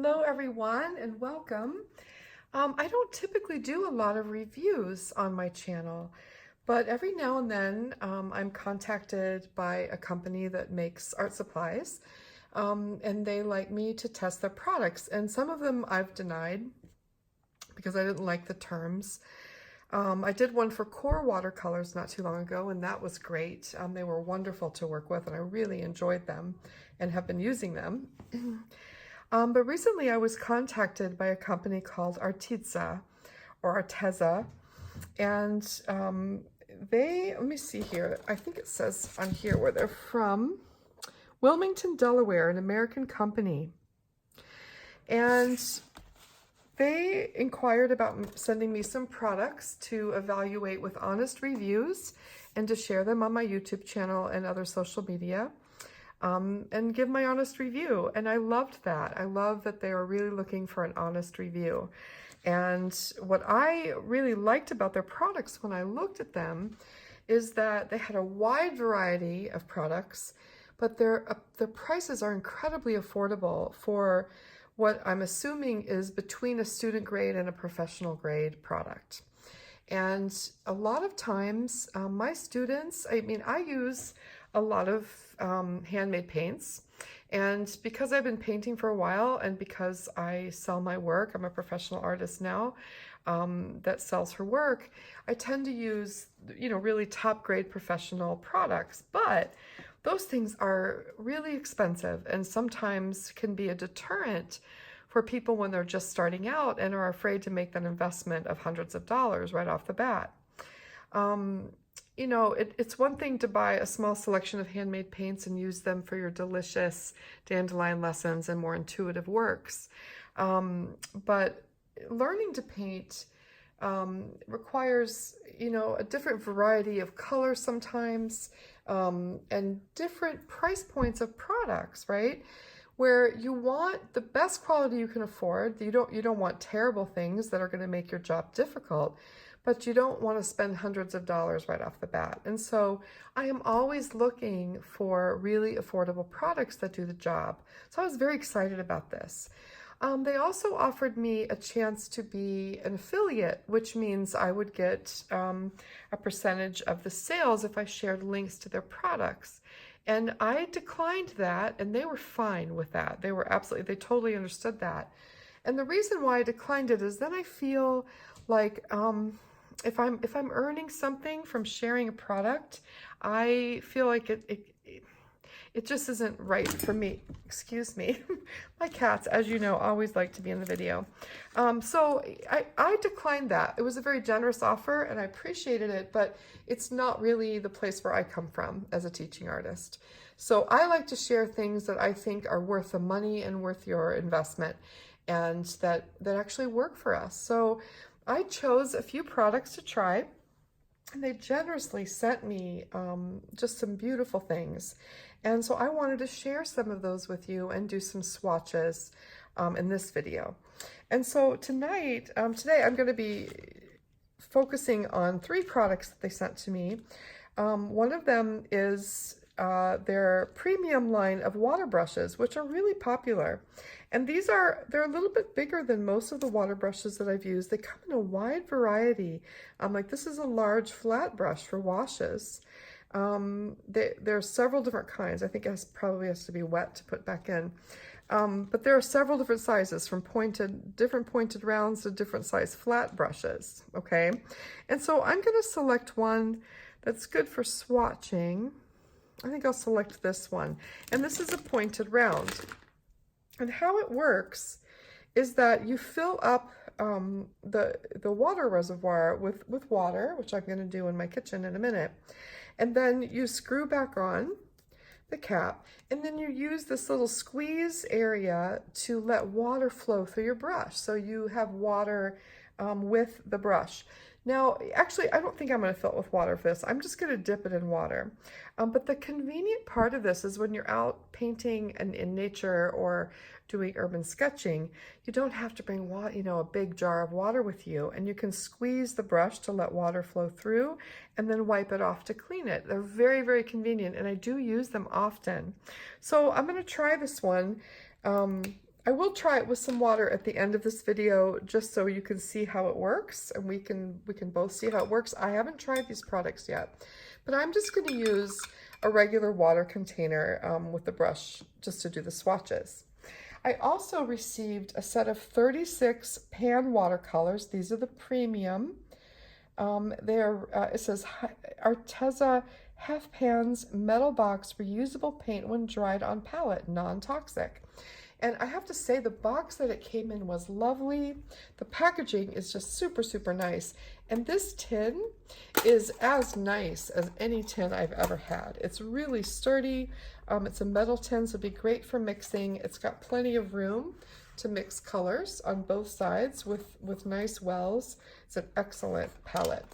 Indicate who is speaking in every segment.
Speaker 1: Hello everyone and welcome. I don't typically do a lot of reviews on my channel, but every now and then I'm contacted by a company that makes art supplies, and they like me to test their products, and some of them I've denied because I didn't like the terms. I did one for Core Watercolors not too long ago, and that was great. They were wonderful to work with, and I really enjoyed them and have been using them. But recently I was contacted by a company called Arteza or Arteza, and let me see here, I think it says on here where they're from. Wilmington, Delaware, an American company. And they inquired about sending me some products to evaluate with honest reviews and to share them on my YouTube channel and other social media. And give my honest review. And I loved that. I love that they were really looking for an honest review. And what I really liked about their products when I looked at them is that they had a wide variety of products, but their prices are incredibly affordable for what I'm assuming is between a student grade and a professional grade product. And a lot of times, my students, I use a lot of handmade paints, and because I've been painting for a while and because I sell my work, I'm a professional artist now that sells her work, I tend to use, really top grade professional products, but those things are really expensive and sometimes can be a deterrent for people when they're just starting out and are afraid to make that investment of hundreds of dollars right off the bat. It's one thing to buy a small selection of handmade paints and use them for your delicious dandelion lessons and more intuitive works. But learning to paint requires, a different variety of colors sometimes, and different price points of products, right? Where you want the best quality you can afford. You don't want terrible things that are going to make your job difficult, but you don't want to spend hundreds of dollars right off the bat. And so I am always looking for really affordable products that do the job. So I was very excited about this. They also offered me a chance to be an affiliate, which means I would get a percentage of the sales if I shared links to their products. And I declined that, and they were fine with that. They totally understood that. And the reason why I declined it is then I feel like if I'm earning something from sharing a product, I feel like it just isn't right for me. Excuse me. My cats, as you know, always like to be in the video. So I declined that. It was a very generous offer and I appreciated it, but it's not really the place where I come from as a teaching artist. So I like to share things that I think are worth the money and worth your investment and that actually work for us. So I chose a few products to try, and they generously sent me just some beautiful things. And so I wanted to share some of those with you and do some swatches in this video. And so today I'm going to be focusing on 3 products that they sent to me. One of them is their premium line of water brushes, which are really popular. And they're a little bit bigger than most of the water brushes that I've used. They come in a wide variety. Like this is a large flat brush for washes. There are several different kinds. I think it probably has to be wet to put back in. But there are several different sizes, from different pointed rounds to different size flat brushes, okay? And so I'm gonna select one that's good for swatching. I think I'll select this one. And this is a pointed round. And how it works is that you fill up the water reservoir with water, which I'm going to do in my kitchen in a minute. And then you screw back on the cap, and then you use this little squeeze area to let water flow through your brush. So you have water with the brush. Now, actually, I don't think I'm going to fill it with water for this. I'm just going to dip it in water. But the convenient part of this is when you're out painting in nature or doing urban sketching, you don't have to bring a big jar of water with you, and you can squeeze the brush to let water flow through and then wipe it off to clean it. They're very, very convenient, and I do use them often. So I'm going to try this one. I will try it with some water at the end of this video just so you can see how it works and we can both see how it works. I haven't tried these products yet, but I'm just going to use a regular water container with the brush just to do the swatches. I also received a set of 36 pan watercolors. These are the premium. It says Arteza half pans metal box reusable paint when dried on palette, non-toxic. And I have to say the box that it came in was lovely. The packaging is just super, super nice. And this tin is as nice as any tin I've ever had. It's really sturdy. It's a metal tin, so it'd be great for mixing. It's got plenty of room to mix colors on both sides with nice wells. It's an excellent palette.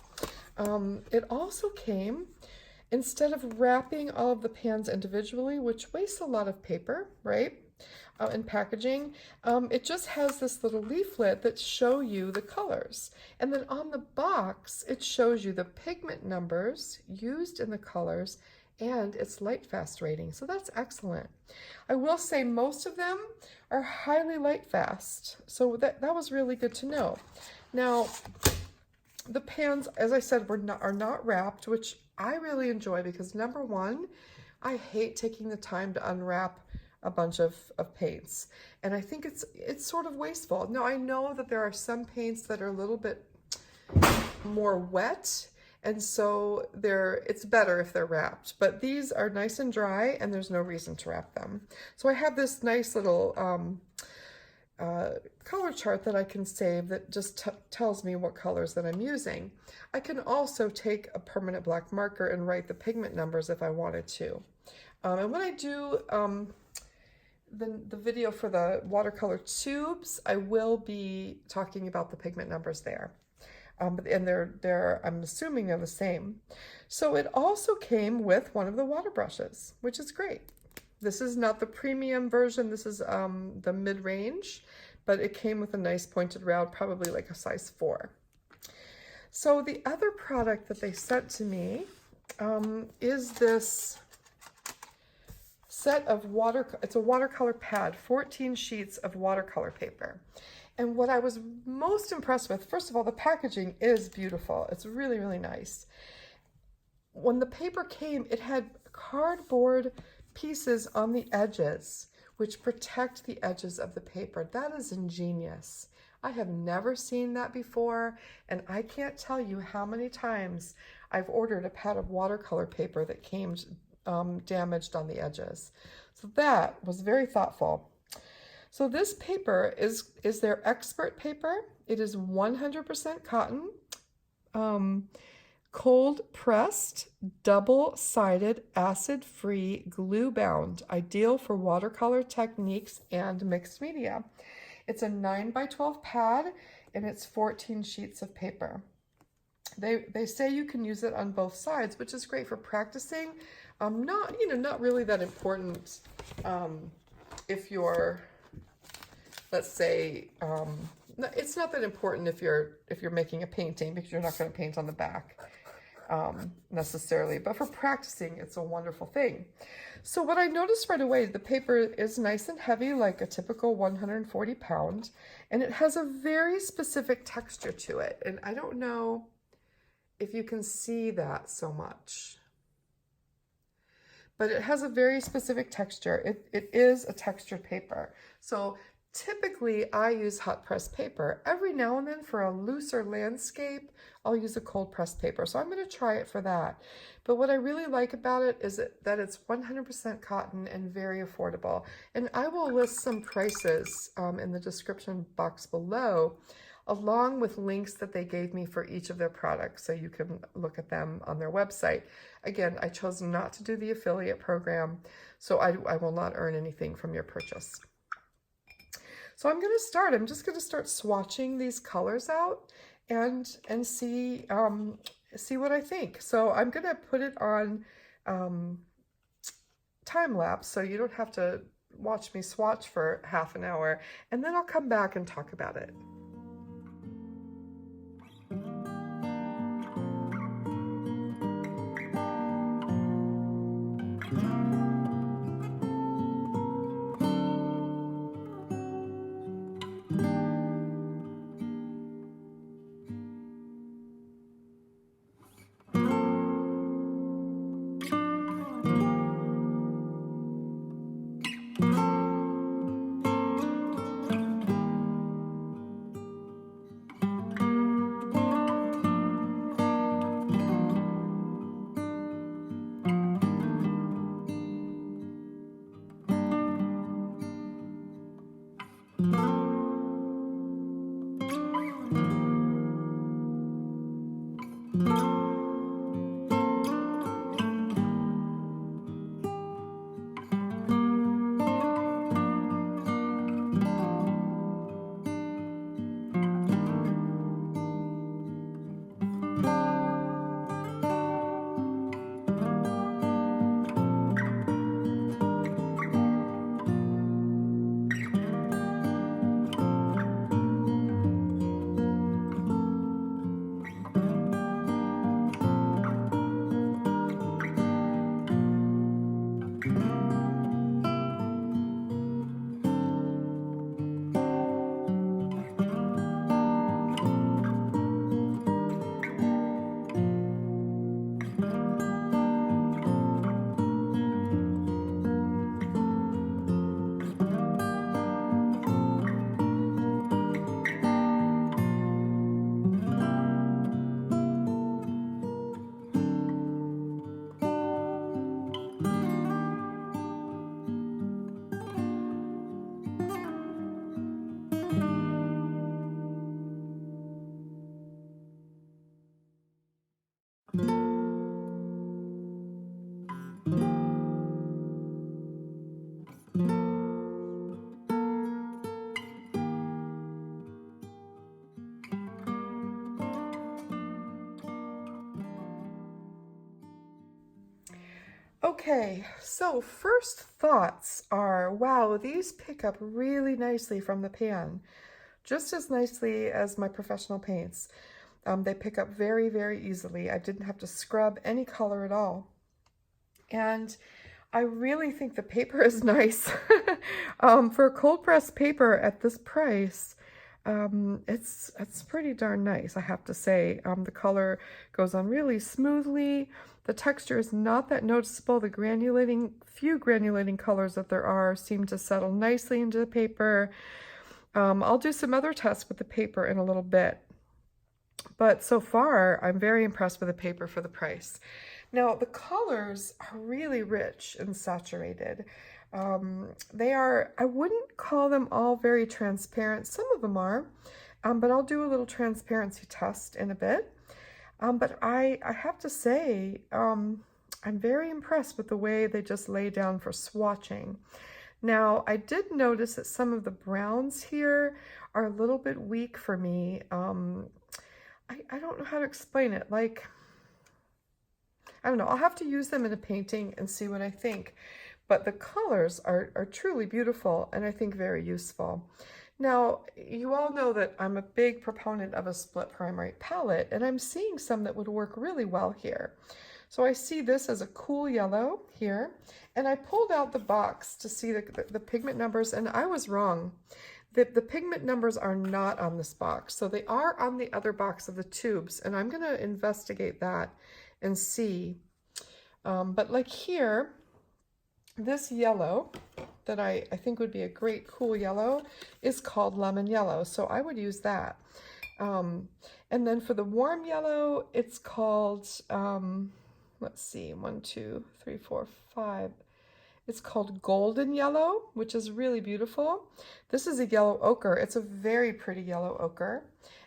Speaker 1: It also came, instead of wrapping all of the pans individually, which wastes a lot of paper, right? And packaging, it just has this little leaflet that show you the colors. And then on the box, it shows you the pigment numbers used in the colors and its light fast rating. So that's excellent. I will say most of them are highly light fast. So that was really good to know. Now, the pans, as I said, are not wrapped, which I really enjoy because number one, I hate taking the time to unwrap a bunch of paints, and I think it's sort of wasteful. Now I know that there are some paints that are a little bit more wet, and so it's better if they're wrapped, but these are nice and dry and there's no reason to wrap them. So I have this nice little color chart that I can save that just tells me what colors that I'm using. I can also take a permanent black marker and write the pigment numbers if I wanted to. And when I do the video for the watercolor tubes, I will be talking about the pigment numbers there. And I'm assuming they're the same. So it also came with one of the water brushes, which is great. This is not the premium version, this is the mid-range, but it came with a nice pointed rod, probably like a size 4. So the other product that they sent to me is this set of it's a watercolor pad, 14 sheets of watercolor paper. And what I was most impressed with, first of all, the packaging is beautiful. It's really, really nice. When the paper came, it had cardboard pieces on the edges, which protect the edges of the paper. That is ingenious. I have never seen that before, and I can't tell you how many times I've ordered a pad of watercolor paper that came damaged on the edges. So that was very thoughtful. So this paper is their expert paper. It is 100% cotton, cold pressed, double-sided, acid-free, glue-bound, ideal for watercolor techniques and mixed media. It's a 9x12 pad and it's 14 sheets of paper. They say you can use it on both sides, which is great for practicing. Not really that important if you're, let's say, it's not that important if you're making a painting because you're not going to paint on the back necessarily, but for practicing, it's a wonderful thing. So what I noticed right away, the paper is nice and heavy, like a typical 140 pound, and it has a very specific texture to it. And I don't know if you can see that so much, but it has a very specific texture. It is a textured paper. So typically I use hot pressed paper. Every now and then for a looser landscape, I'll use a cold pressed paper. So I'm going to try it for that. But what I really like about it is that it's 100% cotton and very affordable. And I will list some prices in the description box below, along with links that they gave me for each of their products, so you can look at them on their website. Again, I chose not to do the affiliate program, so I will not earn anything from your purchase. So I'm just going to start swatching these colors out and see what I think. So I'm going to put it on time lapse, so you don't have to watch me swatch for half an hour, and then I'll come back and talk about it. Okay, so first thoughts are, wow, these pick up really nicely from the pan, just as nicely as my professional paints. They pick up very, very easily. I didn't have to scrub any color at all. And I really think the paper is nice. For a cold pressed paper at this price, it's pretty darn nice, I have to say. The color goes on really smoothly. The texture is not that noticeable. The few granulating colors that there are seem to settle nicely into the paper. I'll do some other tests with the paper in a little bit. But so far, I'm very impressed with the paper for the price. Now, the colors are really rich and saturated. I wouldn't call them all very transparent. Some of them are, but I'll do a little transparency test in a bit. But I have to say, I'm very impressed with the way they just lay down for swatching. Now, I did notice that some of the browns here are a little bit weak for me. I don't know how to explain it. Like, I don't know. I'll have to use them in a painting and see what I think. But the colors are truly beautiful and I think very useful. Now, you all know that I'm a big proponent of a split primary palette, and I'm seeing some that would work really well here. So I see this as a cool yellow here, and I pulled out the box to see the pigment numbers, and I was wrong. The pigment numbers are not on this box, so they are on the other box of the tubes, and I'm going to investigate that and see. But like here, this yellow that I think would be a great cool yellow is called lemon yellow, so I would use that. And then for the warm yellow, it's called, let's see, 1, 2, 3, 4, 5. It's called golden yellow, which is really beautiful. This is a yellow ochre. It's a very pretty yellow ochre.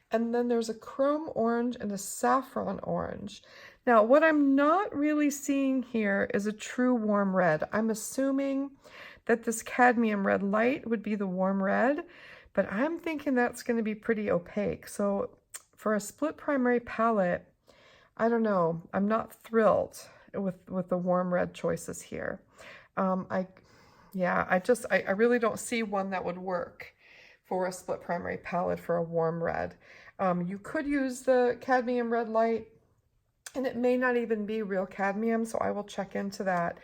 Speaker 1: And then there's a chrome orange and a saffron orange. Now, what I'm not really seeing here is a true warm red. I'm assuming that this cadmium red light would be the warm red, but I'm thinking that's going to be pretty opaque. So for a split primary palette, I don't know. I'm not thrilled with the warm red choices here. I really don't see one that would work for a split primary palette for a warm red. You could use the cadmium red light, and it may not even be real cadmium, so I will check into that.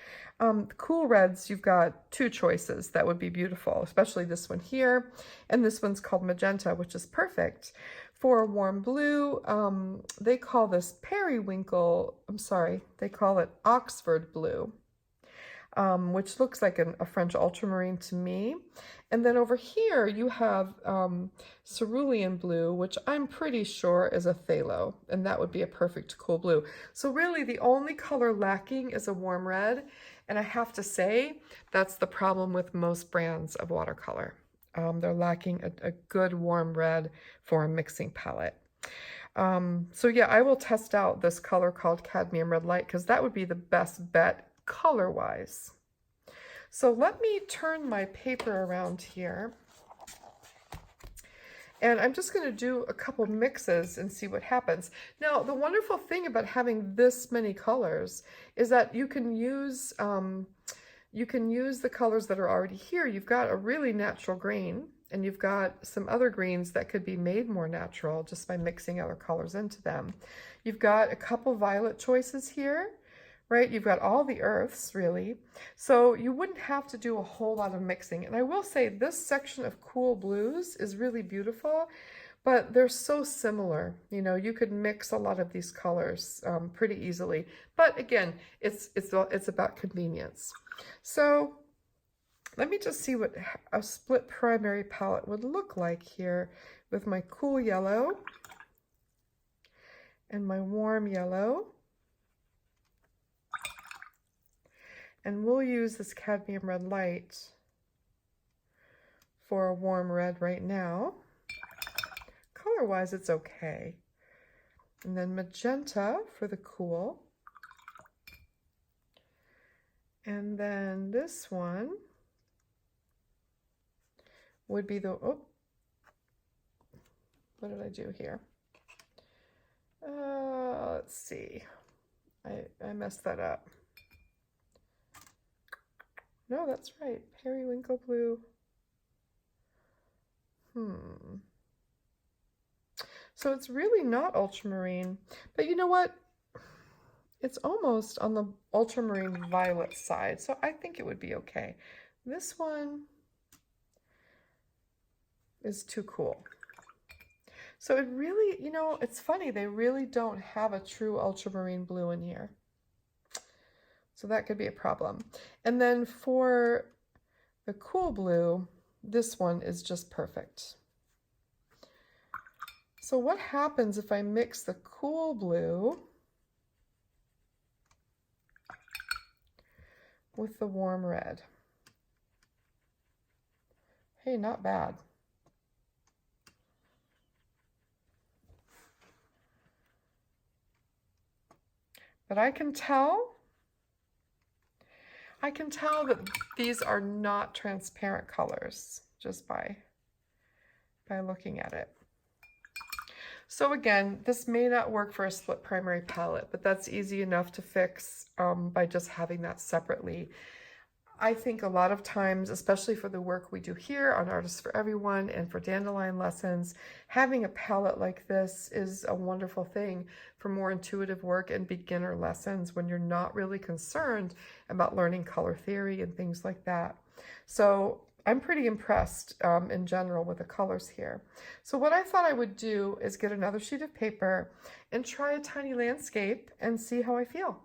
Speaker 1: Cool reds, you've got 2 choices that would be beautiful, especially this one here, and this one's called magenta, which is perfect. For a warm blue, they call this periwinkle, they call it Oxford blue. Which looks like a French ultramarine to me. And then over here you have cerulean blue, which I'm pretty sure is a phthalo, and that would be a perfect cool blue. So really the only color lacking is a warm red, and I have to say that's the problem with most brands of watercolor. They're lacking a good warm red for a mixing palette. So yeah, I will test out this color called cadmium red light because that would be the best bet color-wise. So let me turn my paper around here, and I'm just going to do a couple mixes and see what happens. Now, the wonderful thing about having this many colors is that you can use the colors that are already here. You've got a really natural green, and you've got some other greens that could be made more natural just by mixing other colors into them. You've got a couple violet choices here, right? You've got all the earths, really. So you wouldn't have to do a whole lot of mixing. And I will say this section of cool blues is really beautiful, but they're so similar. You know, you could mix a lot of these colors pretty easily. But again, it's about convenience. So let me just see what a split primary palette would look like here with my cool yellow and my warm yellow. And we'll use this cadmium red light for a warm red right now. Color-wise, it's okay. And then magenta for the cool. And then this one would be the, oh, what did I do here? Let's see. I messed that up. No, that's right. Periwinkle blue. So it's really not ultramarine, but you know what? It's almost on the ultramarine violet side, so I think it would be okay. This one is too cool. So it really, you know, it's funny, they really don't have a true ultramarine blue in here. So that could be a problem. And then for the cool blue, this one is just perfect. So what happens if I mix the cool blue with the warm red? Hey, not bad. But I can tell that these are not transparent colors just by looking at it. So again, this may not work for a split primary palette, but that's easy enough to fix by just having that separately. I think a lot of times, especially for the work we do here on Artists for Everyone and for dandelion lessons, having a palette like this is a wonderful thing for more intuitive work and beginner lessons when you're not really concerned about learning color theory and things like that. So I'm pretty impressed in general with the colors here. So what I thought I would do is get another sheet of paper and try a tiny landscape and see how I feel.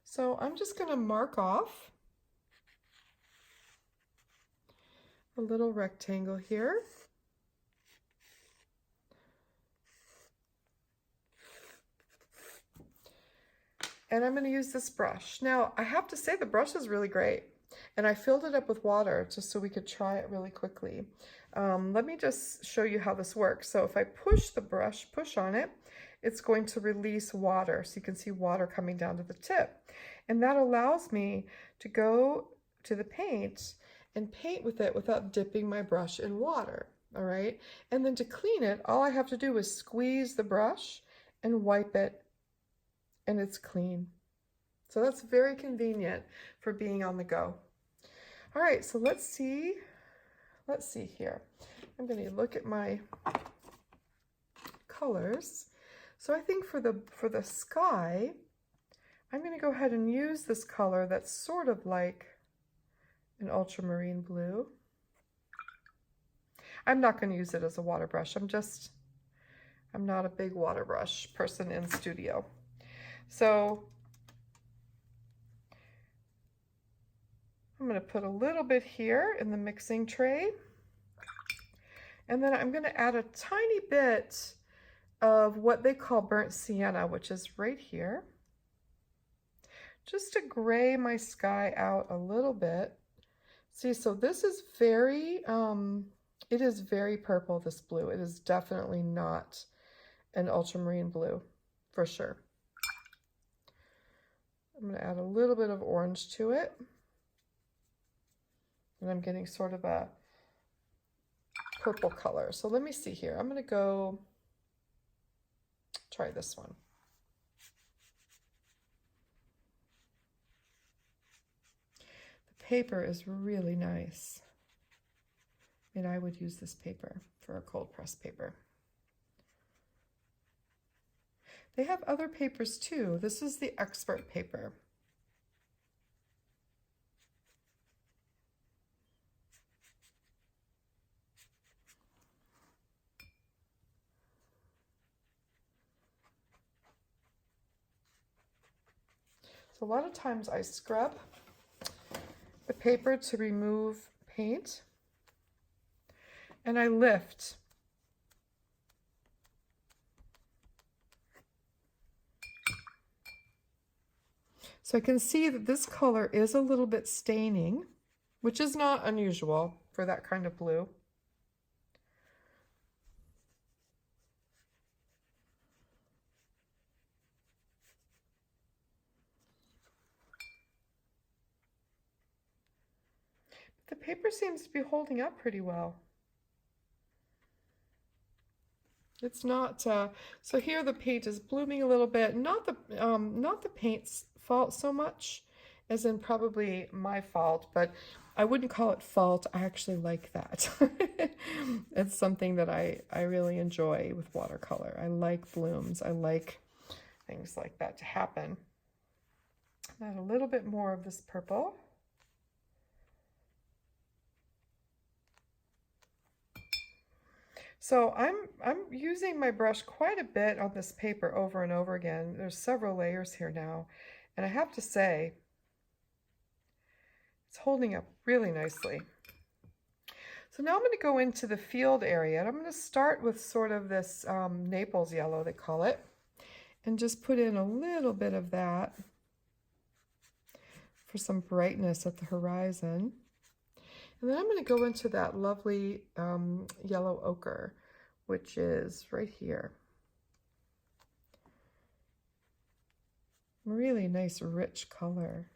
Speaker 1: So I'm just going to mark off a little rectangle here. And I'm going to use this brush. Now, I have to say the brush is really great. And I filled it up with water just so we could try it really quickly. Let me just show you how this works. So if I push the brush, push on it, it's going to release water. So you can see water coming down to the tip. And that allows me to go to the paint and paint with it without dipping my brush in water. All right. And then to clean it, all I have to do is squeeze the brush and wipe it, and it's clean. So that's very convenient for being on the go. All right, so let's see here. I'm going to look at my colors. So I think for the sky, I'm going to go ahead and use this color that's sort of like an ultramarine blue. I'm not going to use it as a water brush. I'm not a big water brush person in studio. So I'm going to put a little bit here in the mixing tray. And then I'm going to add a tiny bit of what they call burnt sienna, which is right here, just to gray my sky out a little bit. See, so this is very, it is very purple, this blue. It is definitely not an ultramarine blue, for sure. I'm going to add a little bit of orange to it. And I'm getting sort of a purple color. So let me see here. I'm going to go try this one. The paper is really nice. And I would use this paper for a cold press paper. They have other papers too. This is the expert paper. So a lot of times I scrub the paper to remove paint, and I lift. So I can see that this color is a little bit staining, which is not unusual for that kind of blue. The paper seems to be holding up pretty well. It's not, so here the paint is blooming a little bit. Not the paint's fault so much. as in probably my fault, but I wouldn't call it fault. I actually like that. It's something that I really enjoy with watercolor. I like blooms. I like things like that to happen. Add a little bit more of this purple. So I'm using my brush quite a bit on this paper over and over again. There's several layers here now, and I have to say it's holding up really nicely. So now I'm going to go into the field area, and I'm going to start with sort of this Naples yellow, they call it, and just put in a little bit of that for some brightness at the horizon. And then I'm going to go into that lovely yellow ochre, which is right here. Really nice, rich color.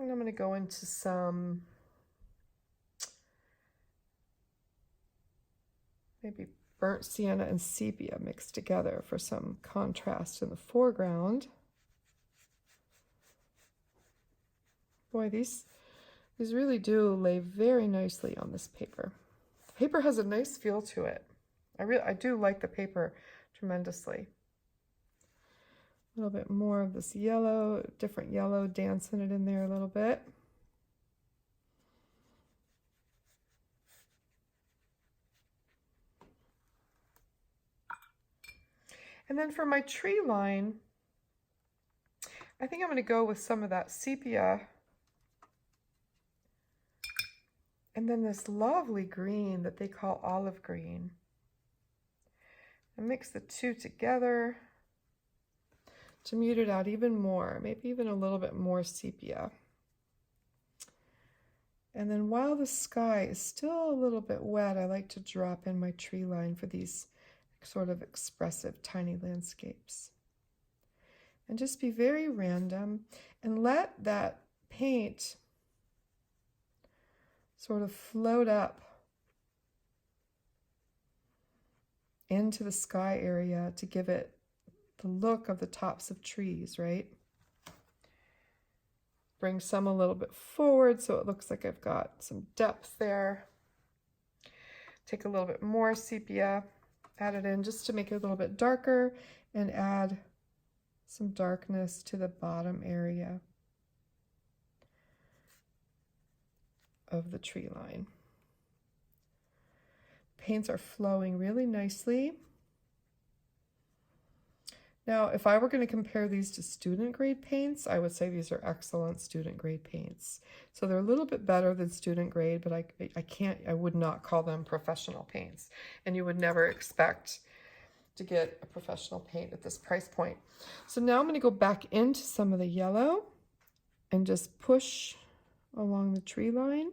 Speaker 1: And I'm going to go into some maybe burnt sienna and sepia mixed together for some contrast in the foreground. Boy, these really do lay very nicely on this paper. The paper has a nice feel to it. I do like the paper tremendously. A little bit more of this yellow, different yellow, dancing it in there a little bit. And then for my tree line, I think I'm going to go with some of that sepia. And then this lovely green that they call olive green. And mix the two together to mute it out even more, maybe even a little bit more sepia. And then while the sky is still a little bit wet, I like to drop in my tree line for these sort of expressive tiny landscapes. And just be very random and let that paint sort of float up into the sky area to give it the look of the tops of trees, right? Bring some a little bit forward so it looks like I've got some depth there. Take a little bit more sepia, add it in just to make it a little bit darker, and add some darkness to the bottom area of the tree line. Paints are flowing really nicely. Now, if I were going to compare these to student grade paints, I would say these are excellent student grade paints. So they're a little bit better than student grade, but I would not call them professional paints. And you would never expect to get a professional paint at this price point. So now I'm going to go back into some of the yellow and just push along the tree line.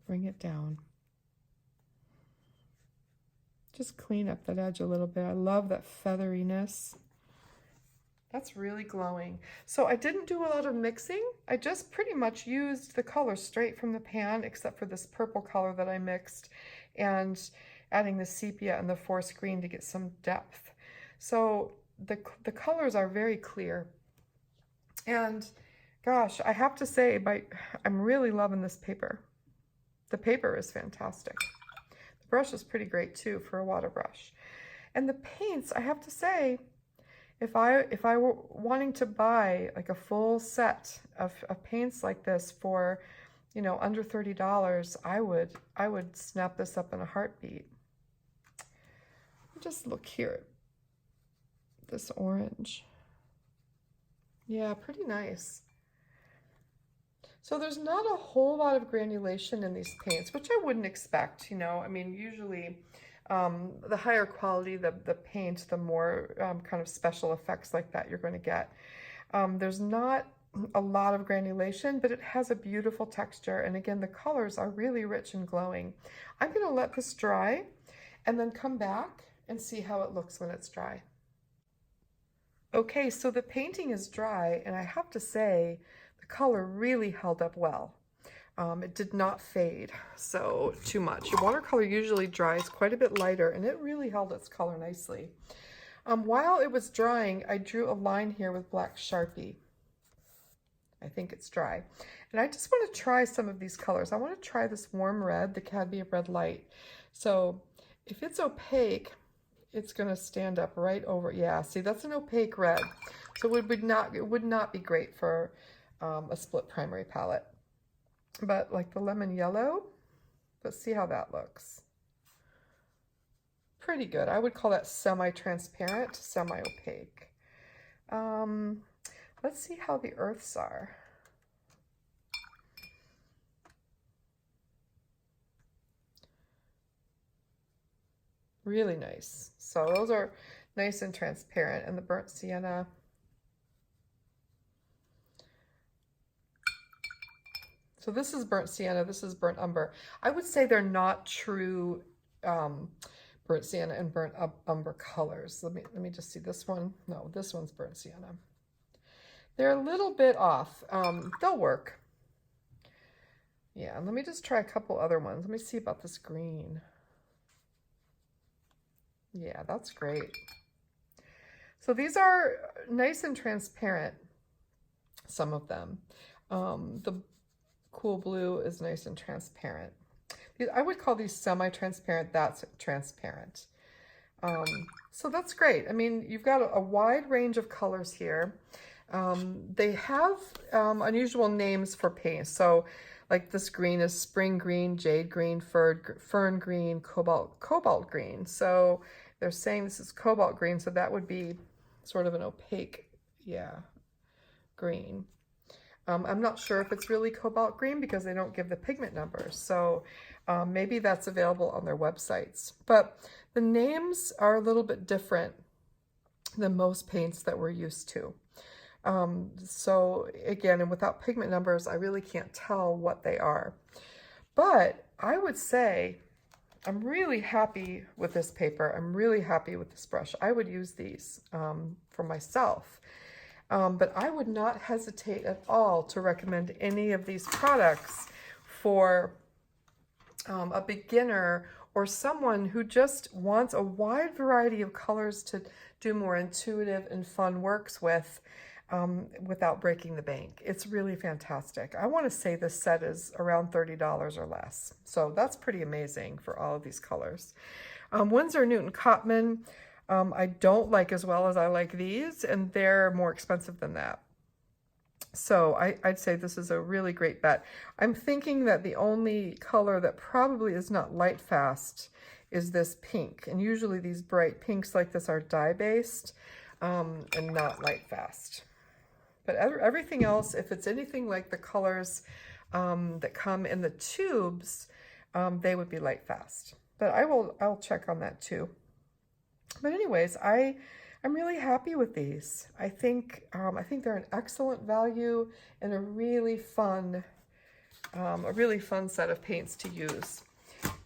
Speaker 1: Bring it down. Just clean up that edge a little bit. I love that featheriness. That's really glowing. So I didn't do a lot of mixing. I just pretty much used the color straight from the pan, except for this purple color that I mixed, and adding the sepia and the forest green to get some depth. So the colors are very clear. And gosh, I have to say, I'm really loving this paper. The paper is fantastic. The brush is pretty great too for a water brush. And the paints, I have to say, if I were wanting to buy like a full set of paints like this for, you know, under $30, I would snap this up in a heartbeat. Just look here at this orange. Yeah, pretty nice. So there's not a whole lot of granulation in these paints, which I wouldn't expect, you know. I mean, usually the higher quality the paint, the more kind of special effects like that you're going to get. There's not a lot of granulation, but it has a beautiful texture. And again, the colors are really rich and glowing. I'm going to let this dry and then come back and see how it looks when it's dry. Okay, so the painting is dry, and I have to say the color really held up well. It did not fade so too much. Your watercolor usually dries quite a bit lighter, and it really held its color nicely. While it was drying, I drew a line here with black Sharpie. I think it's dry. And I just want to try some of these colors. I want to try this warm red, the cadmium red light. So if it's opaque, it's going to stand up right over. Yeah, see, that's an opaque red. So it would not be great for a split primary palette. But like the lemon yellow, let's see how that looks. Pretty good. I would call that semi-transparent, semi-opaque. Let's see how the earths are. Really nice. So those are nice and transparent, and the burnt sienna. So this is burnt sienna, this is burnt umber. I would say they're not true burnt sienna and burnt umber colors. Let me just see this one. No, this one's burnt sienna. They're a little bit off. They'll work. Yeah, let me just try a couple other ones. Let me see about this green. Yeah, that's great. So these are nice and transparent, some of them. The cool blue is nice and transparent. I would call these semi-transparent, that's transparent. So that's great. I mean, you've got a wide range of colors here. They have unusual names for paint. So like this green is spring green, jade green, fern green, cobalt green. So they're saying this is cobalt green, so that would be sort of an opaque, yeah, green. I'm not sure if it's really cobalt green because they don't give the pigment numbers. So maybe that's available on their websites. But the names are a little bit different than most paints that we're used to. So again, and without pigment numbers, I really can't tell what they are. But I would say I'm really happy with this paper. I'm really happy with this brush. I would use these for myself. But I would not hesitate at all to recommend any of these products for a beginner or someone who just wants a wide variety of colors to do more intuitive and fun works with without breaking the bank. It's really fantastic. I want to say this set is around $30 or less. So that's pretty amazing for all of these colors. Winsor Newton Cotman, I don't like as well as I like these, and they're more expensive than that. So I'd say this is a really great bet. I'm thinking that the only color that probably is not light fast is this pink. And usually these bright pinks like this are dye-based and not light fast. But everything else, if it's anything like the colors that come in the tubes, they would be light fast. But I'll check on that too. But anyways, I'm really happy with these. I think they're an excellent value and a really fun set of paints to use.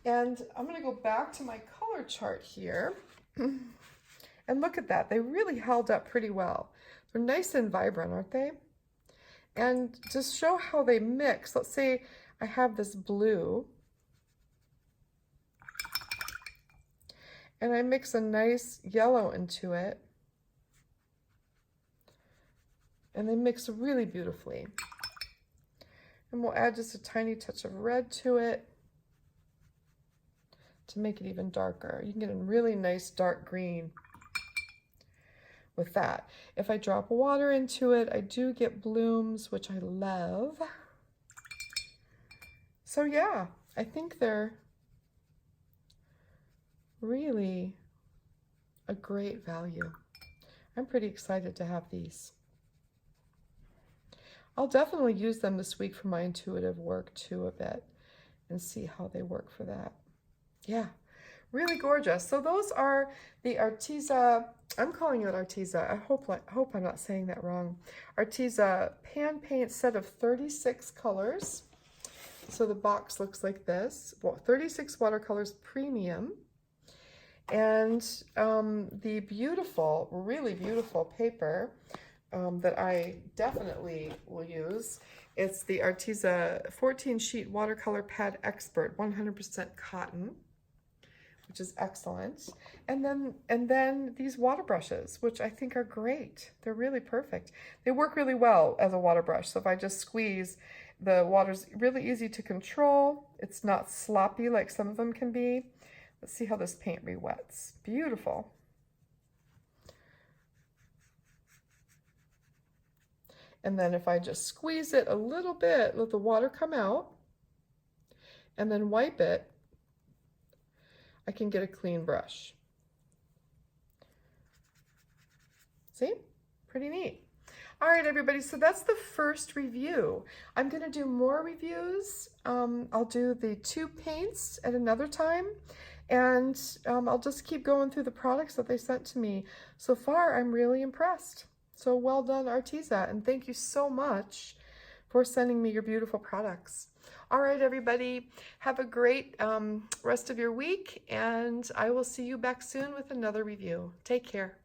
Speaker 1: And I'm going to go back to my color chart here and look at that. They really held up pretty well. They're nice and vibrant, aren't they? And just show how they mix. Let's say I have this blue and I mix a nice yellow into it, and they mix really beautifully. And we'll add just a tiny touch of red to it to make it even darker. You can get a really nice dark green with that. If I drop water into it, I do get blooms, which I love. So yeah, I think they're really a great value. I'm pretty excited to have these. I'll definitely use them this week for my intuitive work too a bit and see how they work for that. Yeah, really gorgeous. So those are the Arteza, I'm calling it Arteza. I hope I'm not saying that wrong. Arteza pan paint set of 36 colors. So the box looks like this. Well, 36 watercolors premium. and the beautiful, really beautiful paper that I definitely will use. It's the Arteza 14 sheet watercolor pad expert, 100% cotton, which is excellent. And then these water brushes, which I think are great. They're really perfect. They work really well as a water brush. So if I just squeeze, the water's really easy to control. It's not sloppy like some of them can be. Let's see how this paint re-wets. Beautiful. And then if I just squeeze it a little bit, let the water come out, and then wipe it, I can get a clean brush. See? Pretty neat. All right, everybody, so that's the first review. I'm gonna do more reviews. I'll do the 2 paints at another time, and I'll just keep going through the products that they sent to me. So far, I'm really impressed. So well done, Arteza, and thank you so much for sending me your beautiful products. All right, everybody, have a great rest of your week, and I will see you back soon with another review. Take care.